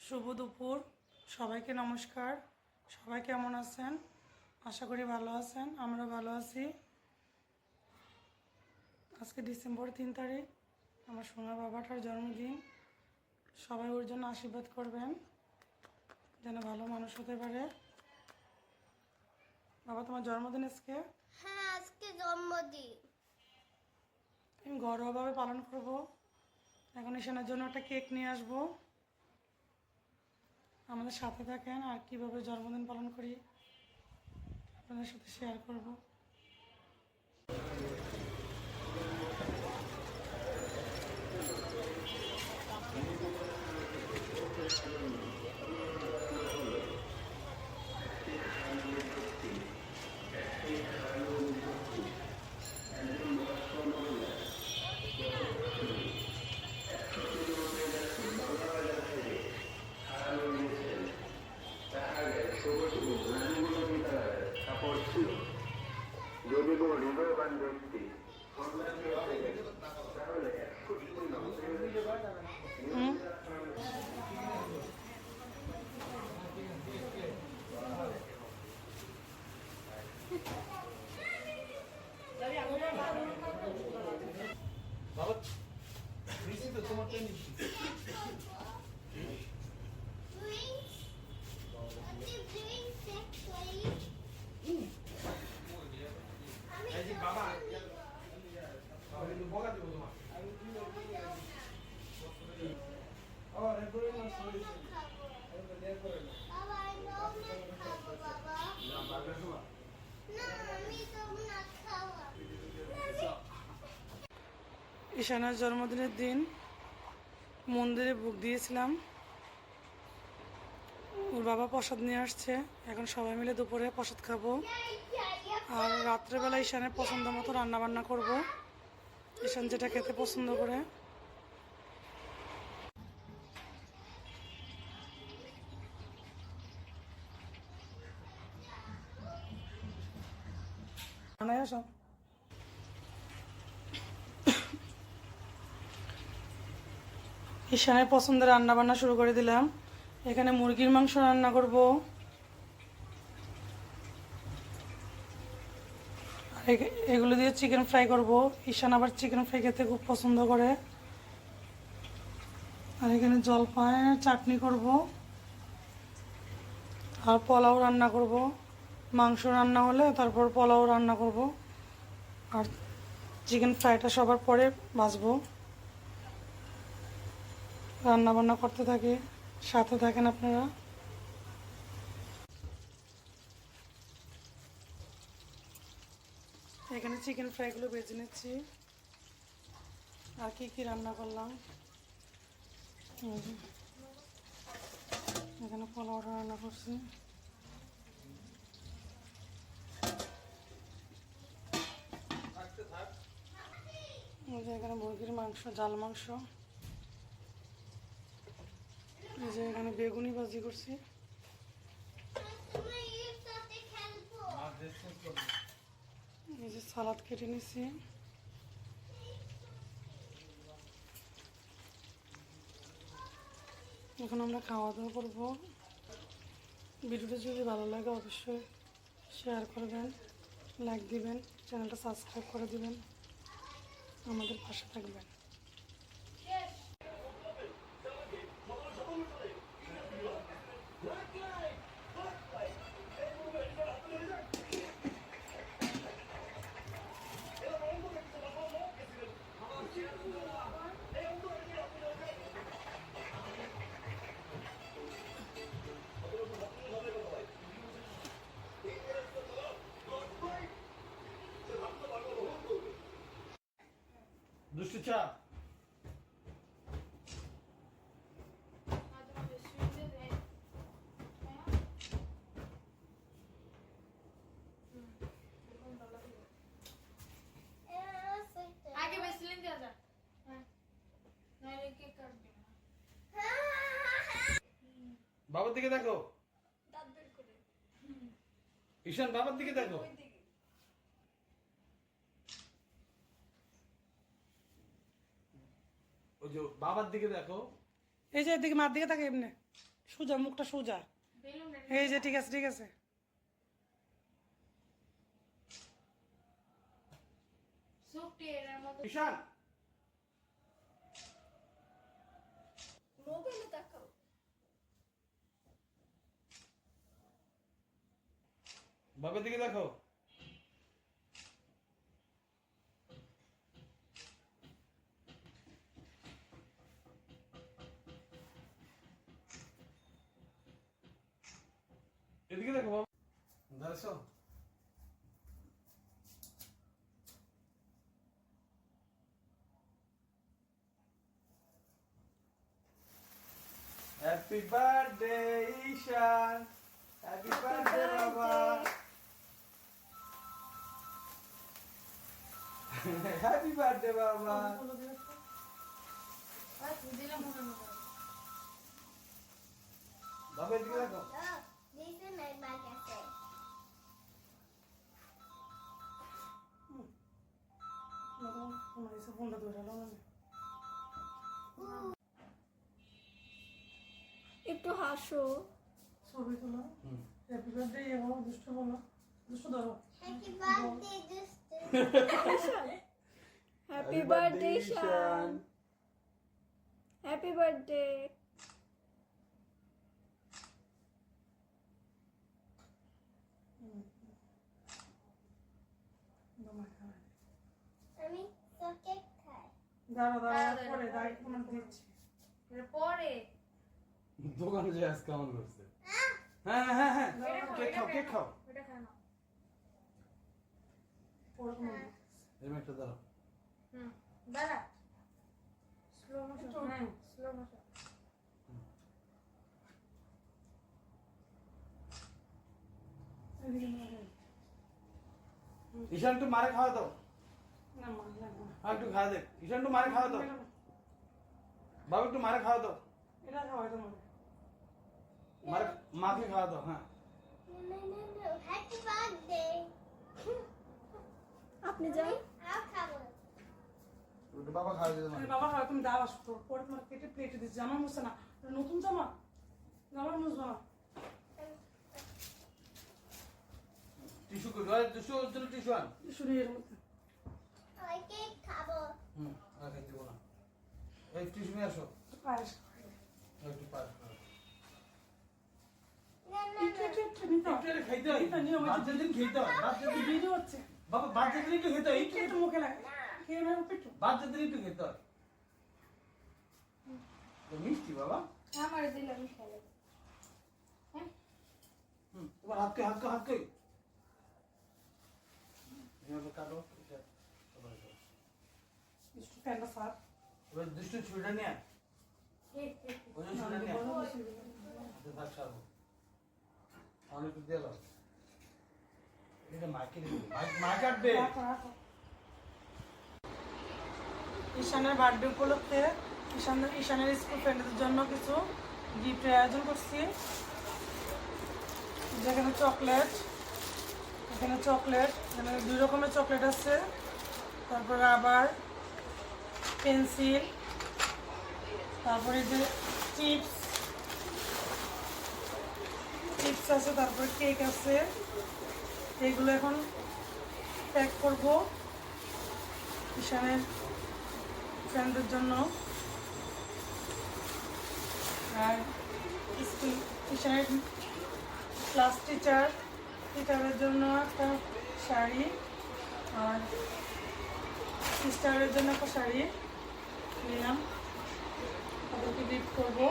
শুভ দুপুর সবাইকে নমস্কার। সবাই কেমন আছেন? আশা করি ভালো আছেন, আমরা ভালো আছি। আজকে ডিসেম্বর 3 তারিখ, আমার সোনার বাবাটার জন্মদিন। সবাই ওর জন্য আশীর্বাদ করবেন যেন ভালো মানুষ হতে পারে। বাবা, তোমার জন্মদিন আজকে? হ্যাঁ, আজকে জন্মদিন। আমি ঘরোয়াভাবে পালন করব। এখন ঈশানের জন্য একটা কেক নিয়ে আসবো। আমাদের সাথে থাকেন, আর কীভাবে জন্মদিন পালন করি আপনাদের সাথে শেয়ার করব। যদি কোনো হৃদয়বান ব্যক্তি তাহলে বাবা নিশ্চি তো তোমারটাই নিশ্চি বাবা বকা দেবো তোমার ঈশানের জন্মদিনের দিন মন্দিরে বুক দিয়েছিলাম। ওর বাবা প্রসাদ নিয়ে আসছে, এখন সবাই মিলে দুপুরে প্রসাদ খাবো। আর রাত্রেবেলা ঈশানের পছন্দ মতো রান্নাবান্না করব, ঈশান যেটা খেতে পছন্দ করে। সব ঈশানের পছন্দের রান্নাবান্না শুরু করে দিলাম। এখানে মুরগির মাংস রান্না করব, এগুলো দিয়ে চিকেন ফ্রাই করব। ঈশান আবার চিকেন ফ্রাই খেতে খুব পছন্দ করে। আর এখানে জলপাইয়ের চাটনি করব, আর পোলাও রান্না করব। মাংস রান্না হলে তারপর পোলাও রান্না করব, আর চিকেন ফ্রাইটা সবার পরে ভাজবো। রান্না বান্না করতে থাকি, সাথে থাকেন আপনারা। এখানে চিকেন ফ্রাইগুলো ভেজে নিচ্ছি। আর কি রান্না করলাম, এখানে পোলাওটা রান্না করছি। এখানে মুরগির মাংস, জাল মাংস। এই যে এখানে বেগুনি ভাজি করছি। এই যে সালাদ কেটে নিচ্ছি। এখন আমরা খাওয়া দাওয়া করবো। ভিডিওটা যদি ভালো লাগে অবশ্যই শেয়ার করবেন, লাইক দিবেন, চ্যানেলটা সাবস্ক্রাইব করে দিবেন, আমাদের পাশে থাকবেন। দুষ্টু চা আগে বেসলিন দেওয়া যাক। নাইলে কেক কাটবে না। বাবার দিকে দেখো, ঈশান বাবার দিকে দেখো। ওই যে বাবার দিকে দেখো, এই যে এদিকে মার দিকে থাকে এমনি সোজা, মুখটা সোজা। বেলুন এই যে ঠিক আছে ঠিক আছে। সুপটি এর মতো ঈশান মোবাইলে তাকাও। বাবার দিকে দেখো। এদিকে দেখো বাবা। দাঁড়াছো? হ্যাপি বার্থডে ঈশান, হ্যাপি বার্থডে বাবা, হ্যাপি বার্থডে বাবা। আর দিলাম মনে মনে। বাবা এদিকে দেখো। This is my bag cafe. আমার এসে ফোনটা ধরে এলো না। একটু হাসো। ছবি তোলো। হ্যাপি বার্থডে বাবা, দুষ্ট বলো, দুষ্ট ধরো। Happy birthday, Justin. Happy birthday, Shan. Happy birthday. আমি চকলেট খাই। দাঁড়া দাঁড়া পরে দাঁড়িয়ে তোমার দিচ্ছি। পরে দোকানে যে আজকে কেমন করছে? হ্যাঁ হ্যাঁ হ্যাঁ, কেক খাও কেক খাও। ওটা খাও না। পরে তোমার এরকম একটা দাঁড়াও। দাঁড়া। Slow motion. হ্যাঁ, স্লো মোশন। এদিকে না রে। ঈশান একটু মারে খাওয়া দাও। না মা লাগবে না। একটু খাওয়া দে। ঈশান একটু মারে খাওয়া দাও। বাবা একটু মারে খাওয়া দাও। এটা খাওয়াই তোমার। মারে মাকে খাওয়া দাও। হ্যাঁ No. Happy birthday. আপনি যান। আর খাবো। একটু বাবা খাওয়া দিতে আরে বাবা খাওয়া তুমি দাও আসো। পরে তোমার কেটে প্লেটে দিচ্ছি। জামা মুছছে না। এটা নতুন জামা। জামা মুছবো না। টিস্যু কই? ওই টিস্যু ওর টিস্যু আন। শুনি এর মধ্যে। ওই কেক খাবো। আর খাইতে দিব না। এই টিস্যু নিয়ে আসো। পায়েস খাওয়াই। একটু পাস করো। না একটু নিতে একটু হবে। এটা খাইতে হয়। এটা নিয়ে ওই বাচ্চাদের দিন খেতে হয়। বাচ্চাদের দিন ভিডিও হচ্ছে। বাবা বাচ্চাদের একটু খেতে হয়। একটু একটু মুখে লাগে। খেয়ে নেবো একটু। বাচ্চাদের একটু খেতে হয়। তো মিষ্টি বাবা। আমার দিলে আমি খেলে। তোমার হাতকে হাতকে হাতকে এভাবে কাটো। এটা সবাই করো। একটু প্যান্টটা সার। এবার দুষ্টু ছুরিটা নিয়ে আয়। ওই যে ছুরিটা নিয়ে আয়। হাতে থাক সারবো। তাহলে একটু দিয়ে দাও। এটা মাকে দিবি। মা কাটবে। রাখো, রাখো। ঈশানের বার্থডে উপলক্ষে ঈশানের স্কুল ফ্রেন্ডদের জন্য কিছু গিফটের আয়োজন করছি। যেখানে চকলেট, এখানে চকলেট, এখানে 2 রকমের চকলেট আছে। তারপর রাবার, পেন্সিল, তারপরে যে চিপস আছে, তারপরে কেক আছে। এগুলো এখন প্যাক করব ঈশানের ফ্রেন্ডদের জন্য। আর ঈশানের ক্লাস টিচারের জন্য একটা শাড়ি, আর সিস্টারের জন্য একটা শাড়ি নিলাম, তাদেরকে গিফট করবো।